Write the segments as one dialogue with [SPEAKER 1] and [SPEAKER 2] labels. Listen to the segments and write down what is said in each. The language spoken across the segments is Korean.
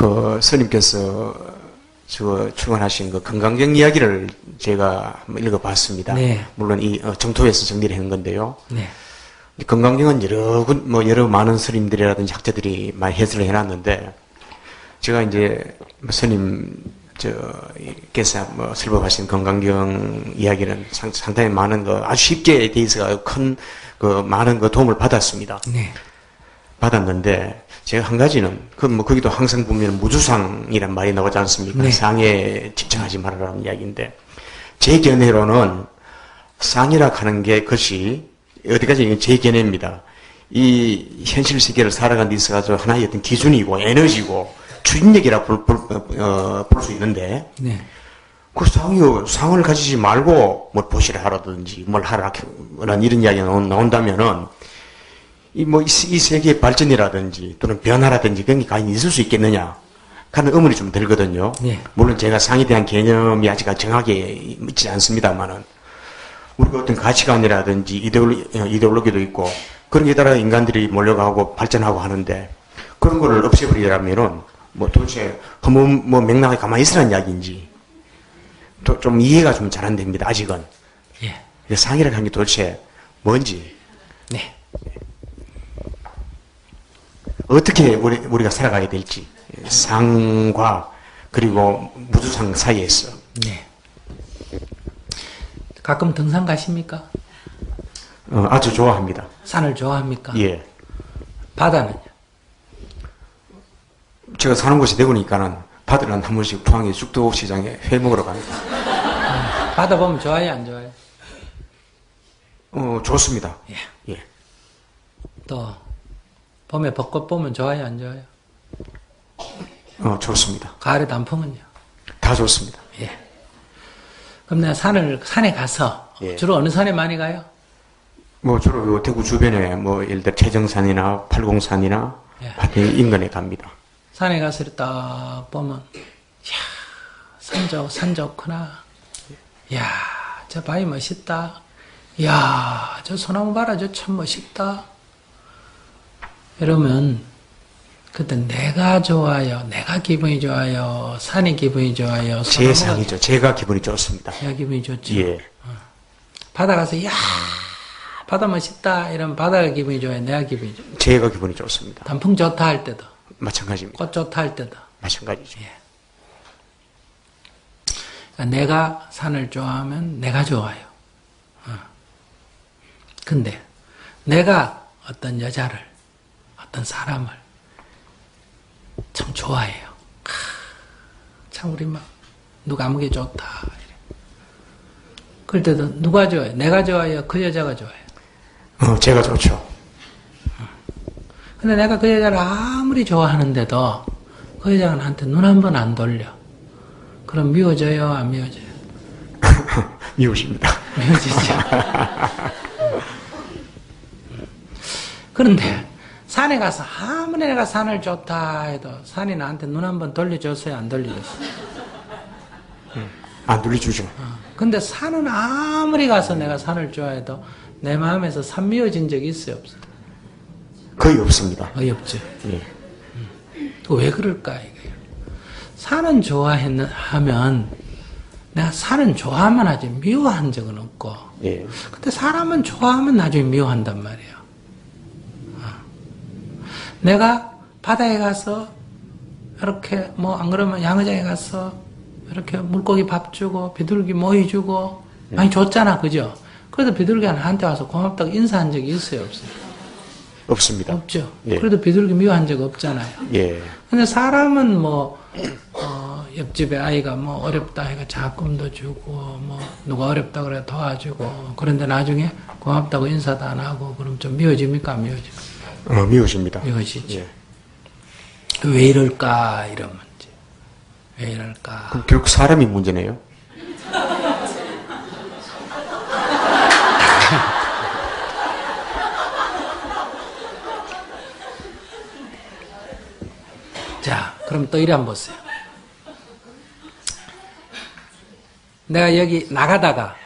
[SPEAKER 1] 그 스님께서 출간하신 그 건강경 이야기를 제가 한번 읽어봤습니다.
[SPEAKER 2] 네.
[SPEAKER 1] 물론 이 정토에서 정리를 한 건데요.
[SPEAKER 2] 네.
[SPEAKER 1] 건강경은 여러 많은 스님들이라든지 학자들이 많이 해설을 해놨는데, 제가 이제 스님 께서 설법하신 건강경 이야기는 상당히 많은 아주 쉽게 돼 있어서 큰 많은 도움을 받았습니다.
[SPEAKER 2] 네.
[SPEAKER 1] 받았는데, 제가 한 가지는, 거기도 항상 보면 무주상이란 말이 나오지 않습니까?
[SPEAKER 2] 네.
[SPEAKER 1] 상에 집착하지 말아라는 이야기인데, 제 견해로는 상이라 하는 게 것이, 어디까지 제 견해입니다. 이 현실 세계를 살아가는 데 있어서 하나의 어떤 기준이고, 에너지고, 추진력이라 볼 수 있는데,
[SPEAKER 2] 네.
[SPEAKER 1] 그 상을 가지지 말고, 뭐, 보시라 하라든지, 뭘 하라, 이런 이야기가 나온다면은, 이 세계의 발전이라든지, 또는 변화라든지, 그런 게 과연 있을 수 있겠느냐, 하는 의문이 좀 들거든요.
[SPEAKER 2] 네.
[SPEAKER 1] 물론 제가 상에 대한 개념이 아직 정확하게 있지 않습니다만은, 우리가 어떤 가치관이라든지, 이데올로기도 있고, 그런 게 따라 인간들이 몰려가고 발전하고 하는데, 그런 거를 없애버리려면은, 도대체, 맥락에 가만히 있으라는 이야기인지, 또 좀 이해가 좀 잘 안 됩니다, 아직은.
[SPEAKER 2] 예.
[SPEAKER 1] 상이라는 한 게 도대체 뭔지.
[SPEAKER 2] 네.
[SPEAKER 1] 어떻게 우리가 살아가야 될지. 상과, 그리고 무주상 사이에서.
[SPEAKER 2] 네. 가끔 등산 가십니까?
[SPEAKER 1] 아주 좋아합니다.
[SPEAKER 2] 산을 좋아합니까?
[SPEAKER 1] 예.
[SPEAKER 2] 바다는요?
[SPEAKER 1] 제가 사는 곳이 대구니까는 바다는 한 번씩 포항에 죽도시장에 회 먹으러 갑니다.
[SPEAKER 2] 바다 보면 좋아요, 안 좋아요?
[SPEAKER 1] 좋습니다.
[SPEAKER 2] 예.
[SPEAKER 1] 예.
[SPEAKER 2] 또 봄에 벚꽃 보면 좋아요, 안 좋아요?
[SPEAKER 1] 좋습니다.
[SPEAKER 2] 가을에 단풍은요?
[SPEAKER 1] 다 좋습니다.
[SPEAKER 2] 예. 그럼 내가 산에 가서
[SPEAKER 1] 예.
[SPEAKER 2] 주로 어느 산에 많이 가요?
[SPEAKER 1] 주로 요 대구 주변에 예를 들어 태정산이나 팔공산이나
[SPEAKER 2] 예.
[SPEAKER 1] 인근에 갑니다.
[SPEAKER 2] 산에 가서 딱 보면, 이야, 산 좋구나. 이야, 저 바위 멋있다. 이야, 저 소나무 봐라, 저 참 멋있다. 이러면, 그때 내가 좋아요, 내가 기분이 좋아요, 산이 기분이 좋아요.
[SPEAKER 1] 제 상이죠. 제가 기분이 좋습니다.
[SPEAKER 2] 내가 기분이 좋죠.
[SPEAKER 1] 예.
[SPEAKER 2] 바다 가서, 이야, 바다 멋있다. 이러면 바다가 기분이 좋아요, 내가 기분이 좋아요.
[SPEAKER 1] 제가 기분이 좋습니다.
[SPEAKER 2] 단풍 좋다 할 때도,
[SPEAKER 1] 마찬가지입니다.
[SPEAKER 2] 꽃 좋다 할 때도.
[SPEAKER 1] 마찬가지죠.
[SPEAKER 2] 예. 그러니까 내가 산을 좋아하면 내가 좋아요. 근데 내가 어떤 여자를, 어떤 사람을 참 좋아해요. 참 우리 막 누가 아무게 좋다. 이래. 그럴 때도 누가 좋아해요? 내가 좋아해요? 그 여자가 좋아해요?
[SPEAKER 1] 제가 좋죠.
[SPEAKER 2] 근데 내가 그 여자를 아무리 좋아하는데도 그 여자가 나한테 눈 한 번 안 돌려. 그럼 미워져요? 안 미워져요?
[SPEAKER 1] 미우십니다.
[SPEAKER 2] 미워지죠. 그런데 산에 가서 아무리 내가 산을 좋다 해도 산이 나한테 눈 한 번 돌려줬어요? 안 돌려줬어요?
[SPEAKER 1] 안 돌려주죠.
[SPEAKER 2] 근데 산은 아무리 가서 내가 산을 좋아해도 내 마음에서 산 미워진 적이 있어요? 없어요?
[SPEAKER 1] 거의 없습니다.
[SPEAKER 2] 거의 없죠.
[SPEAKER 1] 예.
[SPEAKER 2] 왜 그럴까 이거예요. 산은 좋아하면 내가 산은 좋아하면 하지 미워한 적은 없고,
[SPEAKER 1] 예.
[SPEAKER 2] 근데 사람은 좋아하면 나중에 미워한단 말이에요. 내가 바다에 가서 이렇게 안 그러면 양어장에 가서 이렇게 물고기 밥 주고 비둘기 모이 주고 많이 줬잖아, 그죠? 그래도 비둘기가 나한테 와서 고맙다고 인사한 적이 있어요, 없어요?
[SPEAKER 1] 없습니다.
[SPEAKER 2] 없죠.
[SPEAKER 1] 예.
[SPEAKER 2] 그래도 비둘기 미워한 적 없잖아요.
[SPEAKER 1] 예.
[SPEAKER 2] 근데 사람은 옆집에 아이가 어렵다 해가 작금도 주고, 누가 어렵다 그래 도와주고, 그런데 나중에 고맙다고 인사도 안 하고, 그럼 좀 미워집니까? 안 미워집니까?
[SPEAKER 1] 미워집니다.
[SPEAKER 2] 미워지죠.
[SPEAKER 1] 예.
[SPEAKER 2] 왜 이럴까? 이런 문제. 왜 이럴까?
[SPEAKER 1] 그럼 결국 사람이 문제네요.
[SPEAKER 2] 자, 그럼 또 이래 한번 보세요. 내가 여기 나가다가,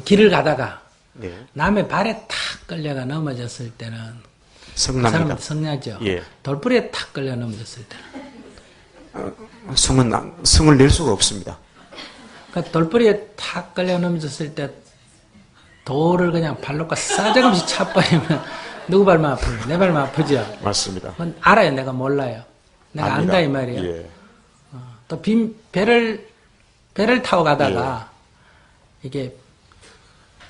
[SPEAKER 2] 길을 가다가,
[SPEAKER 1] 네.
[SPEAKER 2] 남의 발에 탁 끌려가 넘어졌을 때는, 그
[SPEAKER 1] 성납니다.
[SPEAKER 2] 사람은 성나죠.
[SPEAKER 1] 예.
[SPEAKER 2] 돌부리에 탁 끌려 넘어졌을 때는,
[SPEAKER 1] 성을 낼 수가 없습니다.
[SPEAKER 2] 그러니까 돌부리에 탁 걸려 넘어졌을 때 돌을 그냥 발로 싸정없이 차버리면 누구 발만 아프죠? 내 발만 아프죠?
[SPEAKER 1] 맞습니다.
[SPEAKER 2] 그건 알아요, 내가 몰라요. 내가
[SPEAKER 1] 압니다.
[SPEAKER 2] 안다 이 말이에요.
[SPEAKER 1] 예.
[SPEAKER 2] 또 배를 타고 가다가 이게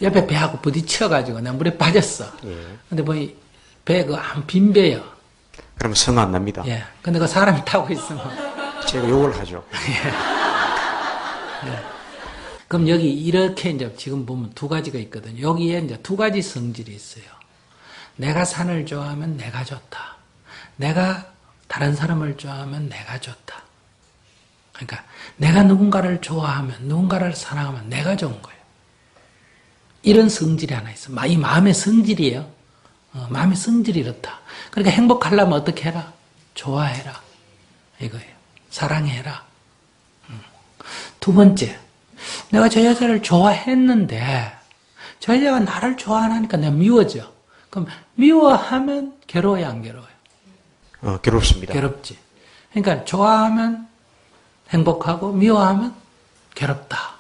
[SPEAKER 2] 옆에 배하고 부딪혀가지고 내가 물에 빠졌어.
[SPEAKER 1] 예.
[SPEAKER 2] 근데 뭐 배 그 한 빈 배요.
[SPEAKER 1] 그러면 성 안 납니다.
[SPEAKER 2] 예. 근데 그 사람이 타고 있으면
[SPEAKER 1] 제가 욕을 하죠.
[SPEAKER 2] 그럼 여기 이렇게 이제 지금 보면 두 가지가 있거든요. 여기에 이제 두 가지 성질이 있어요. 내가 산을 좋아하면 내가 좋다. 내가 다른 사람을 좋아하면 내가 좋다. 그러니까 내가 누군가를 좋아하면 누군가를 사랑하면 내가 좋은 거예요. 이런 성질이 하나 있어. 이 마음의 성질이에요. 마음의 성질이 이렇다. 그러니까 행복하려면 어떻게 해라? 좋아해라. 이거예요. 사랑해라. 두 번째, 내가 저 여자를 좋아했는데 저 여자가 나를 좋아 안 하니까 내가 미워져. 그럼 미워하면 괴로워요, 안 괴로워요?
[SPEAKER 1] 괴롭습니다.
[SPEAKER 2] 괴롭지. 그러니까 좋아하면 행복하고 미워하면 괴롭다.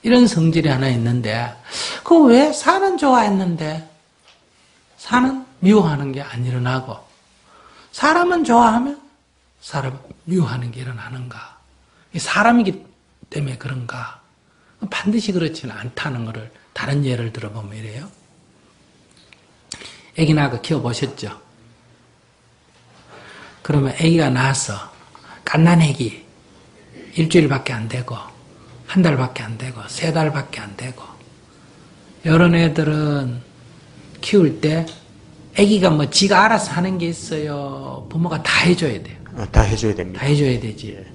[SPEAKER 2] 이런 성질이 하나 있는데 그거 왜 사는 좋아했는데 사는 미워하는 게 안 일어나고 사람은 좋아하면 사람은 미워하는 게 일어나는가? 사람이기 때문에 그런가? 반드시 그렇지는 않다는 것을 다른 예를 들어보면 이래요. 애기 낳아 키워보셨죠? 그러면 애기가 나와서 갓난 애기 일주일밖에 안 되고 한 달밖에 안 되고 세 달밖에 안 되고 이런 애들은 키울 때 애기가 뭐 지가 알아서 하는 게 있어요? 부모가 다 해줘야 돼요.
[SPEAKER 1] 다 해줘야 됩니다.
[SPEAKER 2] 다 해줘야 되지.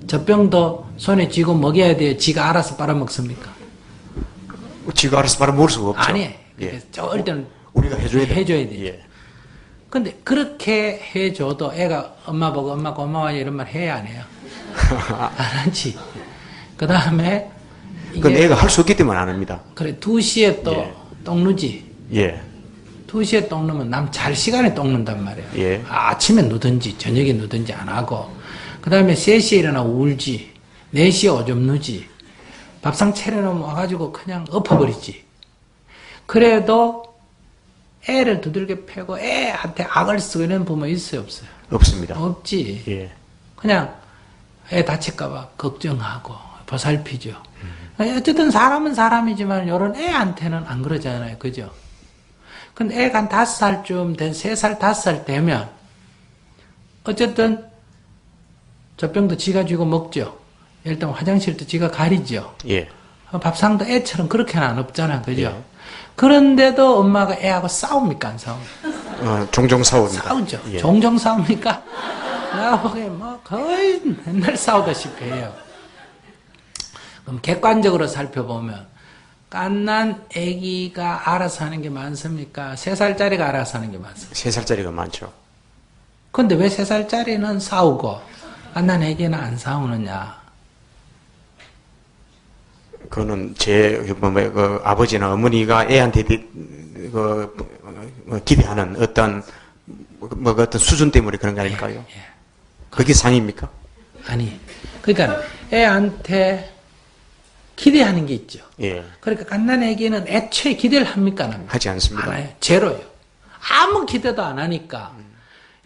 [SPEAKER 2] 젖병도 손에 쥐고 먹여야 돼요? 지가 알아서 빨아먹습니까?
[SPEAKER 1] 지가 알아서 바로 먹을 수가 없죠.
[SPEAKER 2] 아니,
[SPEAKER 1] 예.
[SPEAKER 2] 어릴 때는
[SPEAKER 1] 우리가 해줘야 돼요.
[SPEAKER 2] 해줘야 되죠.
[SPEAKER 1] 예.
[SPEAKER 2] 근데 그렇게 해줘도 애가 엄마 보고 엄마 고마워요 이런 말 해야 안 해요? 안 하지. 그 다음에
[SPEAKER 1] 그건 애가 할 수 없기 때문에 안 합니다.
[SPEAKER 2] 그래 2시에 또
[SPEAKER 1] 예.
[SPEAKER 2] 똥 누지.
[SPEAKER 1] 예.
[SPEAKER 2] 2시에 똥 누면 남 잘 시간에 똥 눈단 말이에요.
[SPEAKER 1] 예.
[SPEAKER 2] 아침에 누든지 저녁에 누든지 안 하고 그 다음에 3시에 일어나 울지 4시에 오줌 누지 밥상 차려놓으면 와가지고 그냥 엎어버리지. 그래도 애를 두들겨 패고 애한테 악을 쓰고 이런 부모 있어요 없어요?
[SPEAKER 1] 없습니다.
[SPEAKER 2] 없지.
[SPEAKER 1] 예.
[SPEAKER 2] 그냥 애 다칠까봐 걱정하고 보살피죠. 어쨌든 사람은 사람이지만 이런 애한테는 안 그러잖아요. 그죠? 근데 애가 한 5살쯤 된 3살, 5살 되면 어쨌든 젖병도 지가 쥐고 먹죠. 일단 화장실도 지가 가리죠.
[SPEAKER 1] 예.
[SPEAKER 2] 밥상도 애처럼 그렇게는 안 없잖아. 그죠?
[SPEAKER 1] 예.
[SPEAKER 2] 그런데도 엄마가 애하고 싸웁니까? 안 싸웁니까?
[SPEAKER 1] 종종 싸웁니다.
[SPEAKER 2] 싸우죠.
[SPEAKER 1] 예.
[SPEAKER 2] 종종 싸웁니까? 내가 보기엔 뭐 거의 맨날 싸우다시피 해요. 그럼 객관적으로 살펴보면 갓난 아기가 알아서 하는 게 많습니까? 3살짜리가 알아서 하는 게 많습니까?
[SPEAKER 1] 3살짜리가 많죠.
[SPEAKER 2] 근데 왜 3살짜리는 싸우고 갓난 아기는 안 싸우느냐?
[SPEAKER 1] 그거는 아버지나 어머니가 애한테 기대하는 어떤 수준 때문에 그런 거 아닐까요?
[SPEAKER 2] 예.
[SPEAKER 1] 그게 상입니까?
[SPEAKER 2] 아니, 그러니까 애한테 기대하는 게 있죠.
[SPEAKER 1] 예.
[SPEAKER 2] 그러니까 갓난 아기는 애초에 기대를 합니까? 안 합니까?
[SPEAKER 1] 하지 않습니다.
[SPEAKER 2] 안 해요. 제로요. 아무 기대도 안 하니까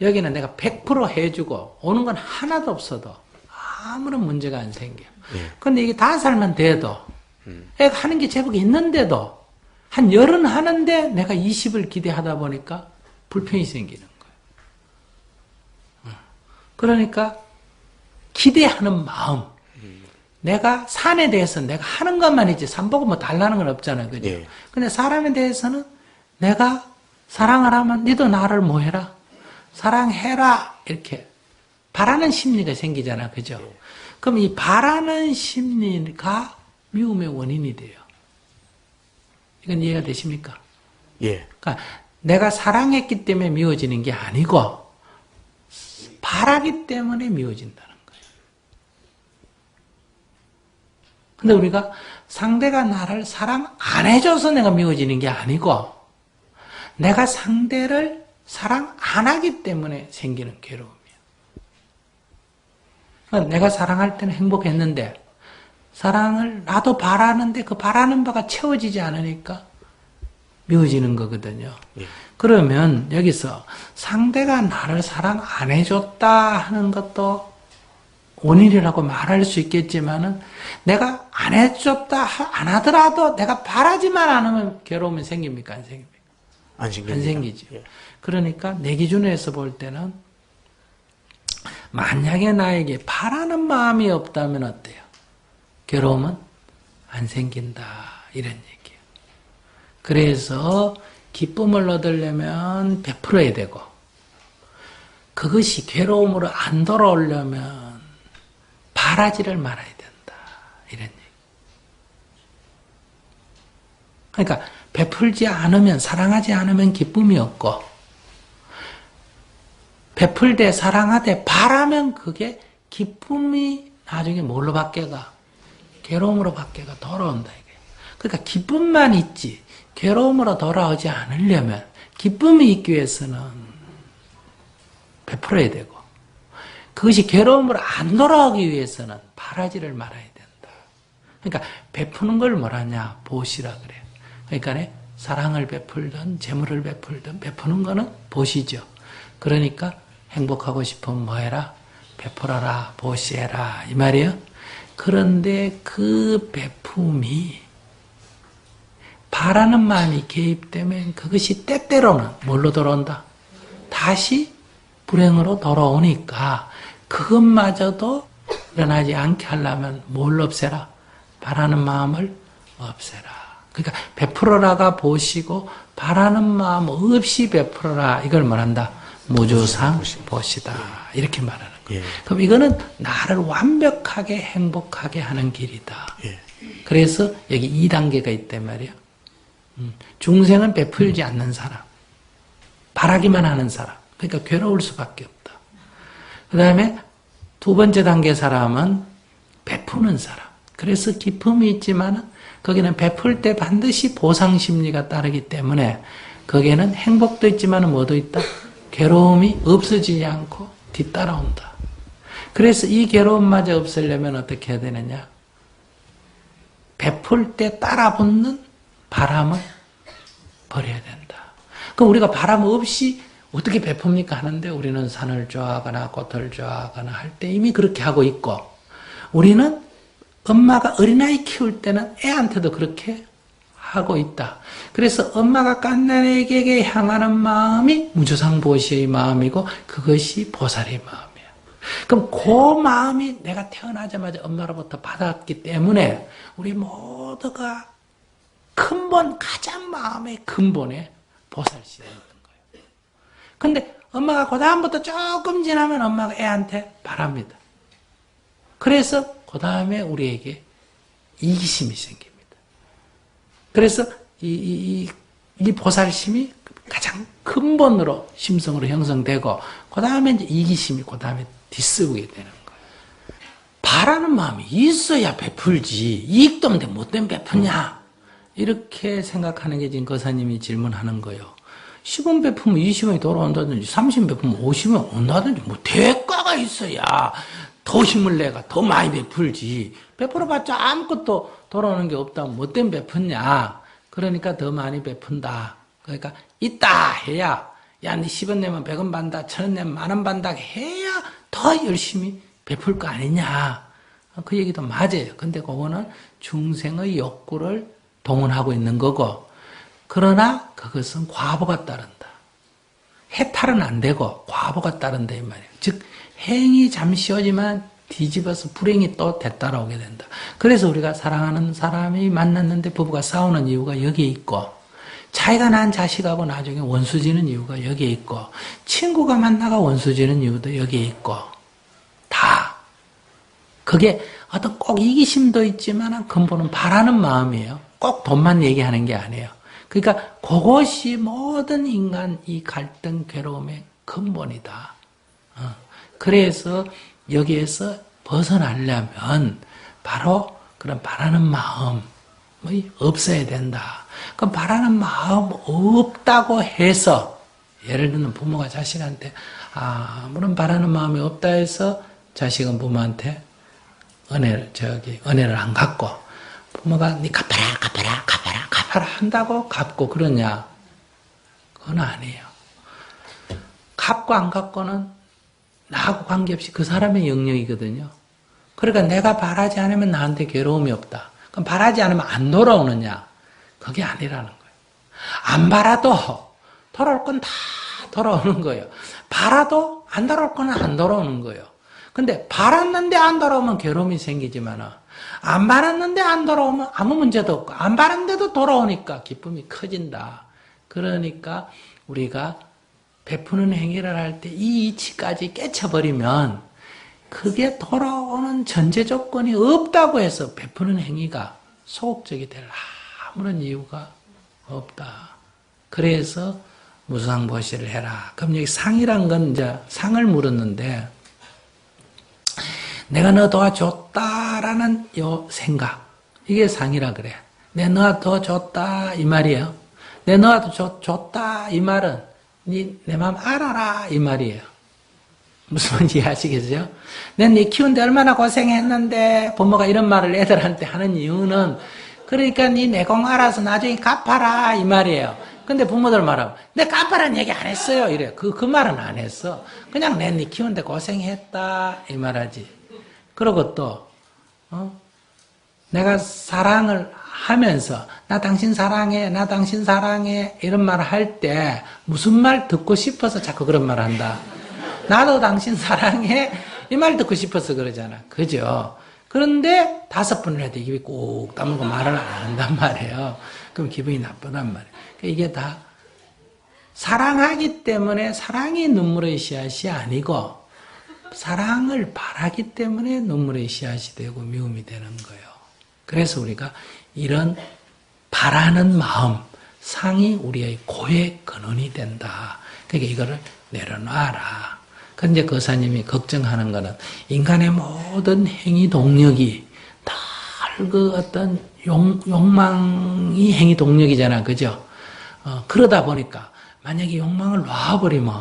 [SPEAKER 2] 여기는 내가 100% 해주고 오는 건 하나도 없어도 아무런 문제가 안 생겨요.
[SPEAKER 1] 예.
[SPEAKER 2] 근데 이게 5살만 돼도 애가 하는 게 제법 있는데도 한 열은 하는데 내가 20을 기대하다 보니까 불편이 생기는 거예요. 그러니까 기대하는 마음. 내가 산에 대해서 내가 하는 것만이지 산 보고 뭐 달라는 건 없잖아요. 그죠?
[SPEAKER 1] 예.
[SPEAKER 2] 근데 사람에 대해서는 내가 사랑을 하면 니도 나를 뭐 해라? 사랑해라. 이렇게 바라는 심리가 생기잖아. 그죠? 그럼 이 바라는 심리가 미움의 원인이 돼요. 이건 이해가 되십니까?
[SPEAKER 1] 예.
[SPEAKER 2] 그러니까 내가 사랑했기 때문에 미워지는 게 아니고 바라기 때문에 미워진다는 거예요. 근데 우리가 상대가 나를 사랑 안 해줘서 내가 미워지는 게 아니고 내가 상대를 사랑 안 하기 때문에 생기는 괴로움이에요. 내가 사랑할 때는 행복했는데 사랑을 나도 바라는데 그 바라는 바가 채워지지 않으니까 미워지는 거거든요.
[SPEAKER 1] 예.
[SPEAKER 2] 그러면 여기서 상대가 나를 사랑 안 해줬다 하는 것도 원인이라고 말할 수 있겠지만은 내가 안 해줬다 안 하더라도 내가 바라지만 않으면 괴로움이 생깁니까? 안 생깁니까?
[SPEAKER 1] 안 생깁니다.
[SPEAKER 2] 안 생기죠.
[SPEAKER 1] 예.
[SPEAKER 2] 그러니까 내 기준에서 볼 때는 만약에 나에게 바라는 마음이 없다면 어때요? 괴로움은 안 생긴다 이런 얘기예요. 그래서 기쁨을 얻으려면 베풀어야 되고 그것이 괴로움으로 안 돌아오려면 바라지를 말아야 된다 이런 얘기. 그러니까 베풀지 않으면 사랑하지 않으면 기쁨이 없고 베풀되 사랑하되 바라면 그게 기쁨이 나중에 뭘로 바뀌어가? 괴로움으로 바뀌어가 돌아온다 이게. 그러니까 기쁨만 있지 괴로움으로 돌아오지 않으려면 기쁨이 있기 위해서는 베풀어야 되고 그것이 괴로움으로 안 돌아오기 위해서는 바라지를 말아야 된다. 그러니까 베푸는 걸 뭐라냐? 보시라 그래요. 그러니까 사랑을 베풀든 재물을 베풀든 베푸는 거는 보시죠. 그러니까 행복하고 싶으면 뭐 해라? 베풀어라, 보시해라 이 말이에요. 그런데 그 베품이 바라는 마음이 개입되면 그것이 때때로는 뭘로 돌아온다? 다시 불행으로 돌아오니까 그것마저도 일어나지 않게 하려면 뭘 없애라? 바라는 마음을 없애라. 그러니까 베풀어라가 보시고 바라는 마음 없이 베풀어라. 이걸 말한다. 무주상 보시다. 이렇게 말하는 거예요.
[SPEAKER 1] 예.
[SPEAKER 2] 그럼 이거는 나를 완벽하게 행복하게 하는 길이다.
[SPEAKER 1] 예.
[SPEAKER 2] 그래서 여기 2단계가 있단 말이에요. 중생은 베풀지 않는 사람. 바라기만 하는 사람. 그러니까 괴로울 수밖에 없다. 그 다음에 두 번째 단계 사람은 베푸는 사람. 그래서 기쁨이 있지만 거기는 베풀 때 반드시 보상 심리가 따르기 때문에 거기에는 행복도 있지만 뭐도 있다? 괴로움이 없어지지 않고 뒤따라온다. 그래서 이 괴로움마저 없애려면 어떻게 해야 되느냐? 베풀 때 따라붙는 바람을 버려야 된다. 그럼 우리가 바람 없이 어떻게 베풉니까 하는데 우리는 산을 좋아하거나 꽃을 좋아하거나 할 때 이미 그렇게 하고 있고 우리는 엄마가 어린아이 키울 때는 애한테도 그렇게 하고 있다. 그래서 엄마가 깐난에게 향하는 마음이 무주상보시의 마음이고 그것이 보살의 마음이야. 그럼 그 마음이 내가 태어나자마자 엄마로부터 받았기 때문에 우리 모두가 근본, 가장 마음의 근본에 보살시대가 있는 거예요. 근데 엄마가 그 다음부터 조금 지나면 엄마가 애한테 바랍니다. 그래서 그 다음에 우리에게 이기심이 생깁니다. 그래서 이 보살심이 가장 근본으로 심성으로 형성되고 그 다음에 이제 이기심이 그 다음에 뒤쓰게 되는 거예요. 바라는 마음이 있어야 베풀지. 이익도 없는데 뭐 때문에 베푸냐? 이렇게 생각하는 게 지금 거사님이 질문하는 거예요. 10원 베푸면 20원이 돌아온다든지 30원 베푸면 50원 온다든지 뭐 대가가 있어야 더 힘을 내가 더 많이 베풀지. 베풀어봤자 아무것도 돌아오는 게 없다면 뭐 때문에 베푼냐. 그러니까 더 많이 베푼다. 그러니까 있다 해야 야 네 10원 내면 100원 받는다 1000원 내면 10,000원 받는다 해야 더 열심히 베풀 거 아니냐. 그 얘기도 맞아요. 근데 그거는 중생의 욕구를 동원하고 있는 거고 그러나 그것은 과보가 따른다. 해탈은 안 되고 과보가 따른다 이 말이에요. 즉 행이 잠시 오지만 뒤집어서 불행이 또 되따라오게 된다. 그래서 우리가 사랑하는 사람이 만났는데 부부가 싸우는 이유가 여기에 있고 차이가 난 자식하고 나중에 원수지는 이유가 여기에 있고 친구가 만나가 원수지는 이유도 여기에 있고 다 그게 어떤 꼭 이기심도 있지만 근본은 바라는 마음이에요. 꼭 돈만 얘기하는 게 아니에요. 그러니까 그것이 모든 인간 이 갈등 괴로움의 근본이다. 그래서 여기에서 벗어나려면 바로 그런 바라는 마음이 없어야 된다. 그 바라는 마음 없다고 해서 예를 들면 부모가 자식한테 아무런 바라는 마음이 없다 해서 자식은 부모한테 은혜를 안 갚고, 부모가 니 갚아라 한다고 갚고 그러냐? 그건 아니에요. 갚고 안 갚고는 나하고 관계없이 그 사람의 영역이거든요. 그러니까 내가 바라지 않으면 나한테 괴로움이 없다. 그럼 바라지 않으면 안 돌아오느냐? 그게 아니라는 거예요. 안 바라도 돌아올 건 다 돌아오는 거예요. 바라도 안 돌아올 건 안 돌아오는 거예요. 근데 바랐는데 안 돌아오면 괴로움이 생기지만 안 바랐는데 안 돌아오면 아무 문제도 없고 안 바랐는데도 돌아오니까 기쁨이 커진다. 그러니까 우리가 베푸는 행위를 할 때 이 이치까지 깨쳐버리면 그게 돌아오는 전제 조건이 없다고 해서 베푸는 행위가 소극적이 될 아무런 이유가 없다. 그래서 무상보시를 해라. 그럼 여기 상이란 건 이제 상을 물었는데 내가 너 도와줬다라는 요 생각, 이게 상이라 그래. 내 너가 도와줬다 이 말이에요. 내 너가 줬다 이 말은 내 마음 알아라 이 말이에요. 무슨 말인지 이해하시겠어요? 내 네 키우는데 얼마나 고생했는데 부모가 이런 말을 애들한테 하는 이유는 그러니까 네 내공 알아서 나중에 갚아라 이 말이에요. 근데 부모들 말하면 내 갚아라는 얘기 안 했어요 이래. 그 말은 안 했어. 그냥 내 네 키우는데 고생했다 이 말하지. 그리고 또 내가 사랑을 하면서 나 당신 사랑해 나 당신 사랑해 이런 말 할 때 무슨 말 듣고 싶어서 자꾸 그런 말 한다. 나도 당신 사랑해 이 말 듣고 싶어서 그러잖아. 그죠? 그런데 5번을 해도 입이 꾹 다물고 말을 안 한단 말이에요. 그럼 기분이 나쁘단 말이에요. 이게 다 사랑하기 때문에 사랑이 눈물의 씨앗이 아니고 사랑을 바라기 때문에 눈물의 씨앗이 되고 미움이 되는 거예요. 그래서 우리가 이런 바라는 마음, 상이 우리의 고의 근원이 된다. 그러니까 이거를 내려놔라. 근데 거사님이 걱정하는 거는 인간의 모든 행위 동력이 다 그 어떤 욕망이 행위 동력이잖아. 그죠? 그러다 보니까 만약에 욕망을 놔버리면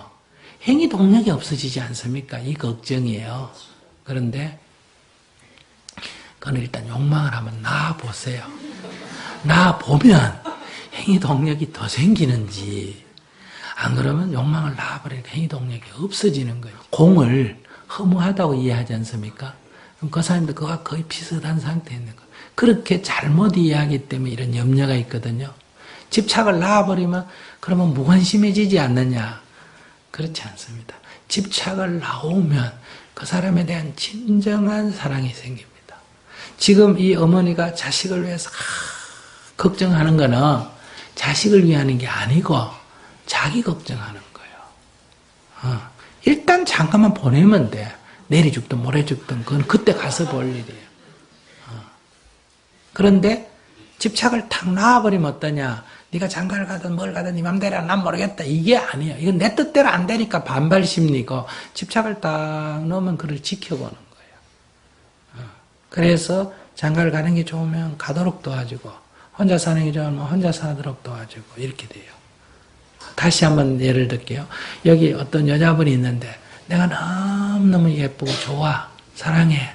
[SPEAKER 2] 행위 동력이 없어지지 않습니까? 이 걱정이에요. 그런데 그건 일단 욕망을 한번 놔보세요. 놔보면 행위 동력이 더 생기는지 안 그러면 욕망을 놔버리니까 행위 동력이 없어지는 거예요. 공을 허무하다고 이해하지 않습니까? 그럼 그 사람도 그와 거의 비슷한 상태에 있는 거예요. 그렇게 잘못 이해하기 때문에 이런 염려가 있거든요. 집착을 놔버리면 그러면 무관심해지지 않느냐? 그렇지 않습니다. 집착을 놔오면 그 사람에 대한 진정한 사랑이 생깁니다. 지금 이 어머니가 자식을 위해서 걱정하는 거는 자식을 위하는 게 아니고 자기 걱정하는 거예요. 일단 잠깐만 보내면 돼. 내리 죽든 모레 죽든 그건 그때 가서 볼 일이에요. 그런데 집착을 탁 놔버리면 어떠냐? 네가 장가를 가든 뭘 가든 네 맘대로 난 모르겠다. 이게 아니에요. 이건 내 뜻대로 안 되니까 반발 심리고 집착을 딱 넣으면 그를 지켜보는 거예요. 그래서 장가를 가는 게 좋으면 가도록 도와주고 혼자 사는 게 좋으면 혼자 사도록 도와주고 이렇게 돼요. 다시 한번 예를 들게요. 여기 어떤 여자분이 있는데 내가 너무너무 예쁘고 좋아. 사랑해.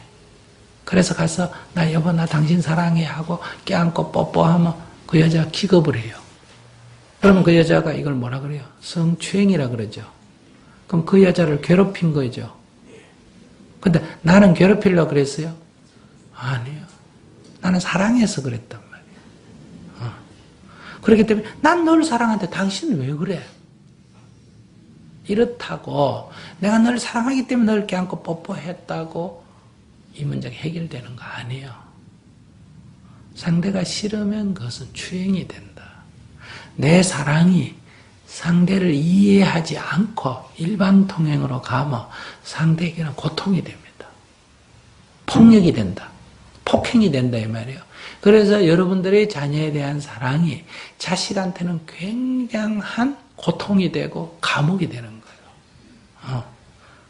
[SPEAKER 2] 그래서 가서 나 여보 나 당신 사랑해 하고 껴안고 뽀뽀하면 그 여자가 기겁을 해요. 그러면 그 여자가 이걸 뭐라 그래요? 성추행이라 그러죠. 그럼 그 여자를 괴롭힌 거죠. 근데 나는 괴롭히려고 그랬어요? 아니요. 나는 사랑해서 그랬단 말이에요. 그렇기 때문에 난 널 사랑하는데 당신은 왜 그래? 이렇다고 내가 널 사랑하기 때문에 널 껴안고 뽀뽀했다고 이 문제가 해결되는 거 아니에요. 상대가 싫으면 그것은 추행이 된다. 내 사랑이 상대를 이해하지 않고 일반 통행으로 가면 상대에게는 고통이 됩니다. 폭력이 된다. 폭행이 된다 이 말이에요. 그래서 여러분들의 자녀에 대한 사랑이 자식한테는 굉장한 고통이 되고 감옥이 되는 거예요.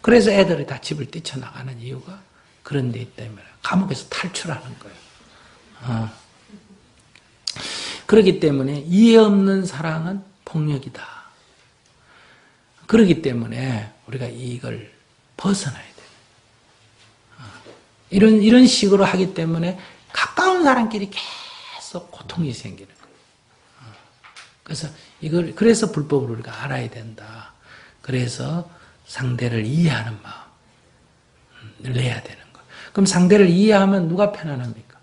[SPEAKER 2] 그래서 애들이 다 집을 뛰쳐나가는 이유가 그런 데 있다 이 말이에요. 감옥에서 탈출하는 거예요. 그렇기 때문에 이해 없는 사랑은 폭력이다. 그렇기 때문에 우리가 이걸 벗어나야 돼요. 이런 식으로 하기 때문에 가까운 사람끼리 계속 고통이 생기는 거예요. 그래서 그래서 불법을 우리가 알아야 된다. 그래서 상대를 이해하는 마음을 내야 되는 거예요. 그럼 상대를 이해하면 누가 편안합니까?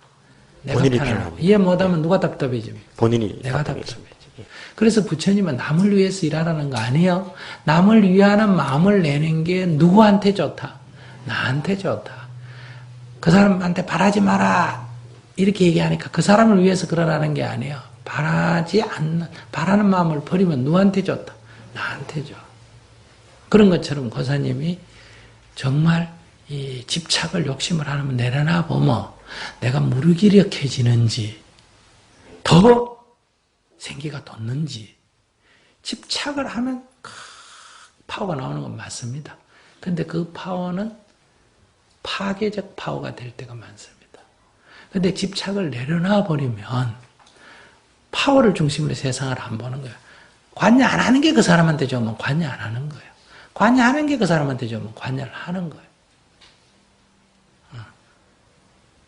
[SPEAKER 2] 내가
[SPEAKER 1] 본인이
[SPEAKER 2] 편안하고.
[SPEAKER 1] 편안합니다.
[SPEAKER 2] 이해 못하면 누가 답답해집니까?
[SPEAKER 1] 본인이
[SPEAKER 2] 내가
[SPEAKER 1] 답답해서.
[SPEAKER 2] 답답해져. 그래서 부처님은 남을 위해서 일하라는 거 아니에요. 남을 위하는 마음을 내는 게 누구한테 좋다? 나한테 좋다. 그 사람한테 바라지 마라. 이렇게 얘기하니까 그 사람을 위해서 그러라는 게 아니에요. 바라는 마음을 버리면 누구한테 좋다? 나한테 좋아. 그런 것처럼 고사님이 정말 이 집착을 욕심을 하나만 내려놔 보면 내가 무기력해지는지 더 생기가 돋는지 집착을 하면 파워가 나오는 건 맞습니다. 근데 그 파워는 파괴적 파워가 될 때가 많습니다. 근데 집착을 내려놔 버리면 파워를 중심으로 세상을 안 보는 거예요. 관여 안 하는 게 그 사람한테 좋으면 관여 안 하는 거예요. 관여하는 게 그 사람한테 좋으면 관여를 하는 거예요.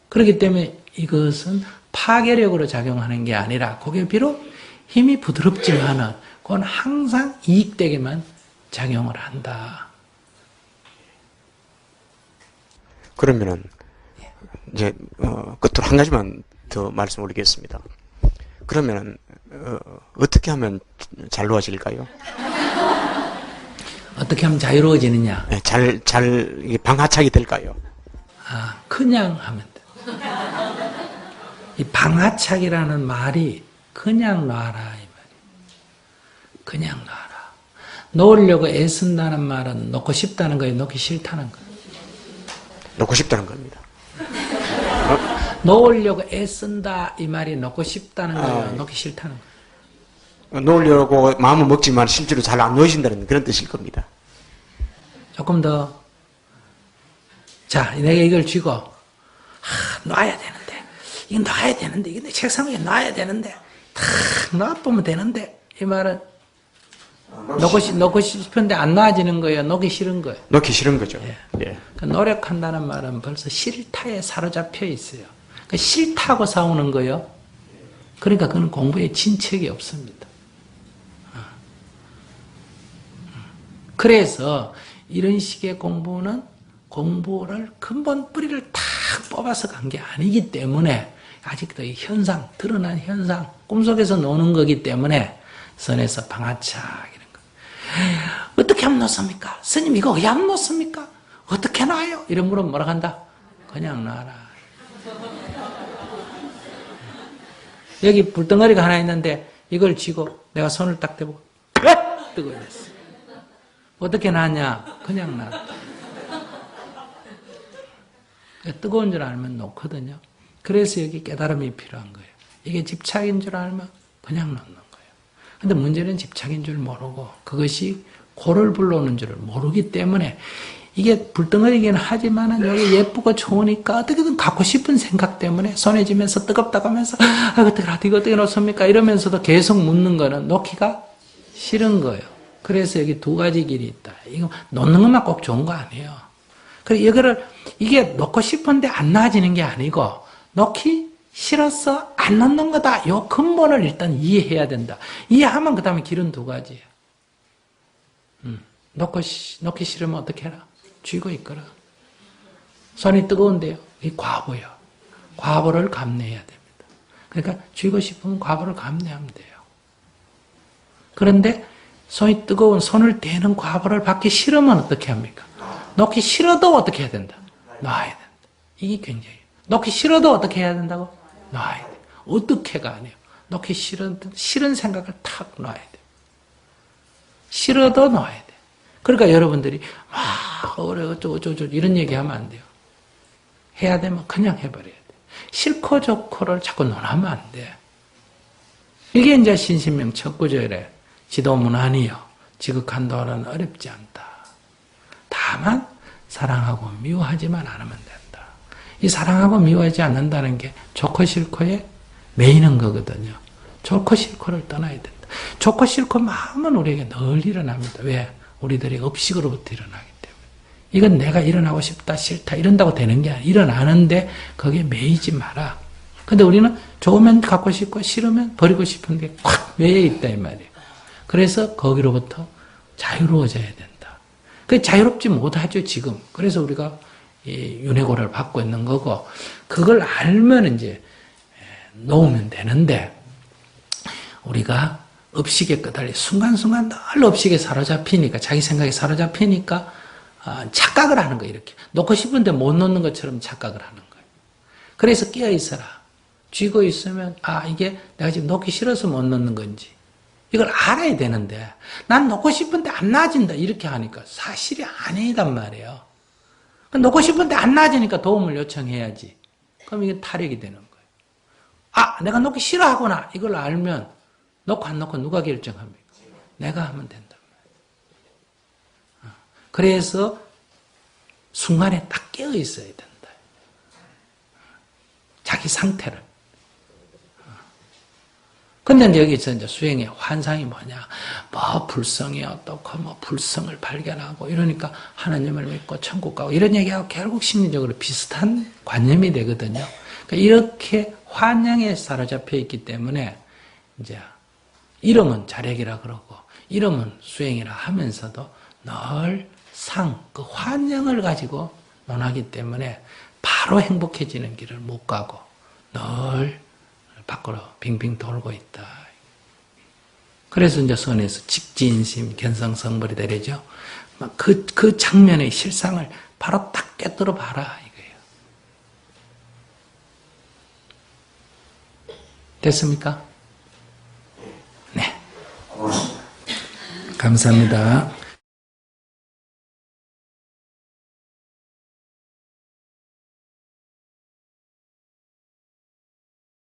[SPEAKER 2] 그렇기 때문에 이것은 파괴력으로 작용하는 게 아니라 그게 비록 힘이 부드럽지만은 그건 항상 이익되게만 작용을 한다.
[SPEAKER 1] 그러면은 이제 끝으로 한 가지만 더 말씀 올리겠습니다. 그러면은 어떻게 하면 잘 놓아질까요?
[SPEAKER 2] 어떻게 하면 자유로워지느냐?
[SPEAKER 1] 네, 이게 방하착이 될까요?
[SPEAKER 2] 그냥 하면 돼. 이 방하착이라는 말이 그냥 놔라 이 말이에요. 그냥 놔라. 놓으려고 애쓴다는 말은 놓고 싶다는 거예요, 놓기 싫다는 거예요.
[SPEAKER 1] 놓고 싶다는 겁니다.
[SPEAKER 2] 놓으려고 애쓴다 이 말이 놓고 싶다는 거예요, 놓기 싫다는 거예요.
[SPEAKER 1] 놓으려고 마음은 먹지만 실제로 잘 안 놓으신다는 그런 뜻일 겁니다.
[SPEAKER 2] 조금 더. 자, 내가 이걸 쥐고 놔야 되는데 이건 놔야 되는데 이거 내 책상 위에 놔야 되는데 탁 놔보면 되는데 이 말은 놓고 싶은데 안 놔지는 거예요, 놓기 싫은 거예요.
[SPEAKER 1] 놓기 싫은 거죠.
[SPEAKER 2] 예.
[SPEAKER 1] 예.
[SPEAKER 2] 그 노력한다는 말은 벌써 싫다에 사로잡혀 있어요. 그 싫다고 싸우는 거예요. 그러니까 그건 공부에 진척이 없습니다. 그래서 이런 식의 공부를 근본 뿌리를 탁 뽑아서 간 게 아니기 때문에 아직도 이 현상, 드러난 현상, 꿈속에서 노는 거기 때문에 선에서 방아착 이런 거. 어떻게 하면 놓습니까? 스님 이거 왜 안 놓습니까? 어떻게 놔요? 이런 물으면 뭐라 한다? 그냥 놔라. 여기 불덩어리가 하나 있는데 이걸 쥐고 내가 손을 딱 대보고 뜨거워졌어. 어떻게 놨냐? 그냥 놔라. 뜨거운 줄 알면 놓거든요. 그래서 여기 깨달음이 필요한 거예요. 이게 집착인 줄 알면 그냥 놓는 거예요. 근데 문제는 집착인 줄 모르고 그것이 고를 불러오는 줄을 모르기 때문에 이게 불덩어리긴 하지만은 여기 예쁘고 좋으니까 어떻게든 갖고 싶은 생각 때문에 손에 쥐면서 뜨겁다고 하면서 이거 어떻게 놓습니까? 이러면서도 계속 묻는 거는 놓기가 싫은 거예요. 그래서 여기 두 가지 길이 있다. 이거 놓는 것만 꼭 좋은 거 아니에요. 그래서 이게 놓고 싶은데 안 나아지는 게 아니고 놓기 싫어서 안 놓는 거다. 요 근본을 일단 이해해야 된다. 이해하면 그 다음에 길은 두 가지예요. 놓기 싫으면 어떻게 해라? 쥐고 있거라. 손이 뜨거운데요. 이 과보요. 과보를 감내해야 됩니다. 그러니까 쥐고 싶으면 과보를 감내하면 돼요. 그런데 손이 뜨거운 손을 대는 과보를 받기 싫으면 어떻게 합니까? 놓기 싫어도 어떻게 해야 된다? 놔야 된다. 이게 굉장히. 놓기 싫어도 어떻게 해야 된다고? 놔야 돼. 어떻게가 아니에요. 놓기 싫은 생각을 탁 놔야 돼. 싫어도 놔야 돼. 그러니까 여러분들이 어쩌고 이런 얘기하면 안 돼요. 해야 되면 그냥 해버려야 돼. 싫고 좋고를 자꾸 논하면 안 돼. 이게 이제 신신명 첫 구절에 지도문안이요. 지극한 도는 어렵지 않다. 다만 사랑하고 미워하지만 않으면 된다. 이 사랑하고 미워하지 않는다는 게 좋고 싫고에 매이는 거거든요. 좋고 싫고를 떠나야 된다. 좋고 싫고 마음은 우리에게 늘 일어납니다. 왜? 우리들이 업식으로부터 일어나기 때문에. 이건 내가 일어나고 싶다, 싫다, 이런다고 되는 게 아니야. 일어나는데 거기에 매이지 마라. 근데 우리는 좋으면 갖고 싶고 싫으면 버리고 싶은 게 콱 매여 있다 이 말이에요. 그래서 거기로부터 자유로워져야 된다. 그 자유롭지 못하죠 지금. 그래서 우리가 이 윤회고를 받고 있는 거고, 그걸 알면 이제 놓으면 되는데, 우리가 업식에 끄달려 순간순간 늘 업식에 사로잡히니까, 자기 생각에 사로잡히니까 착각을 하는 거예요. 이렇게 놓고 싶은데 못 놓는 것처럼 착각을 하는 거예요. 그래서 깨어 있어라. 쥐고 있으면 이게 내가 지금 놓기 싫어서 못 놓는 건지 이걸 알아야 되는데, 난 놓고 싶은데 안 나아진다 이렇게 하니까 사실이 아니단 말이에요. 놓고 싶은데 안 나아지니까 도움을 요청해야지. 그럼 이게 타력이 되는 거예요. 내가 놓기 싫어하구나 이걸 알면 놓고 안 놓고 누가 결정합니까? 내가 하면 된단 말이에요. 그래서 순간에 딱 깨어 있어야 된다. 자기 상태를. 근데 이제 여기서 이제 수행의 환상이 뭐냐? 뭐 불성이 어떻고, 뭐 불성을 발견하고, 이러니까 하나님을 믿고 천국 가고, 이런 얘기하고 결국 심리적으로 비슷한 관념이 되거든요. 그러니까 이렇게 환영에 사로잡혀 있기 때문에, 이제, 이름은 자력이라 그러고, 이름은 수행이라 하면서도 늘 그 환영을 가지고 논하기 때문에 바로 행복해지는 길을 못 가고, 늘 밖으로 빙빙 돌고 있다. 그래서 이제 선에서 직지인심, 견성성벌이 되죠. 그 장면의 실상을 바로 딱 깨뜨려 봐라 이거예요. 됐습니까? 네. 감사합니다.